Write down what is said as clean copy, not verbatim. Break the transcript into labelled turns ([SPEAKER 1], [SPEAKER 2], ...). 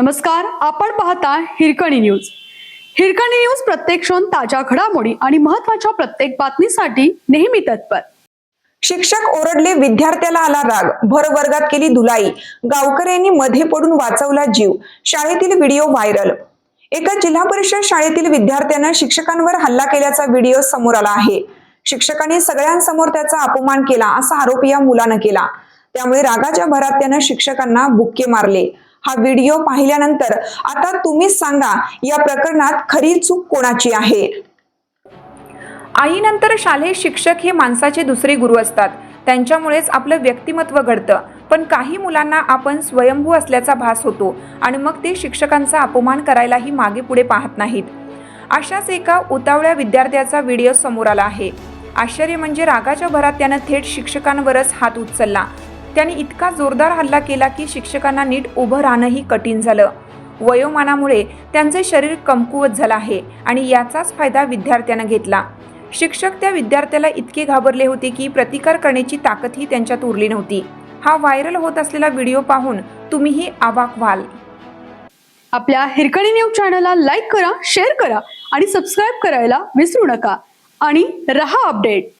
[SPEAKER 1] नमस्कार, आपण पाहता हिरकणी न्यूज। हिरकणी न्यूज प्रत्येक क्षण ताज्या घडामोडी आणि महत्त्वाच्या प्रत्येक बातमीसाठी नेहमी तत्पर।
[SPEAKER 2] शिक्षक ओरडले, विद्यार्थ्याला आला राग, भर वर्गात केली धुलाई, गावकऱ्यांनी मध्ये पडून वाचवला जीव, शाळेतील व्हिडिओ व्हायरल। एका जिल्हा परिषद शाळेतील विद्यार्थ्याने शिक्षकांवर हल्ला केल्याचा व्हिडिओ समोर आला आहे। शिक्षकांनी सगळ्यांसमोर त्याचा अपमान केला असा आरोप या मुलाने केला। त्यामुळे रागाच्या भरात त्याने शिक्षकांना बुक्के मारले। हा व्हिडिओ पाहिल्यानंतर आता तुम्हीच सांगा, या प्रकरणात खरी चूक कोणाची आहे?
[SPEAKER 3] आईनंतर शालेय शिक्षक हे माणसाचे दुसरे गुरु असतात। त्यांच्यामुळेच आपलं व्यक्तिमत्व घडतं। पण काही मुलांना आपण स्वयंभू असल्याचा भास होतो आणि मग ते शिक्षकांचा अपमान करायलाही मागे पुढे पाहत नाहीत। अशाच एका उतावळ्या विद्यार्थ्याचा व्हिडिओ समोर आला आहे। आश्चर्य म्हणजे रागाच्या भरात त्यानं थेट शिक्षकांवरच हात उचलला। त्याने इतका जोरदार हल्ला केला की शिक्षकांना नीट उभं राहणंही कठीण झालं। वयोमानामुळे त्यांचे शरीर कमकुवत झालं आहे आणि याचाच फायदा विद्यार्थ्यानं घेतला। शिक्षक त्या विद्यार्थ्याला इतके घाबरले होते की प्रतिकार करण्याची ताकदही त्यांच्यात उरली नव्हती। हा व्हायरल होत असलेला व्हिडिओ पाहून तुम्हीही अवाक व्हाल।
[SPEAKER 1] आपल्या हिरकणी न्यूज चॅनलला लाईक करा, शेअर करा आणि सबस्क्राइब करायला विसरू नका आणि रहा अपडेट।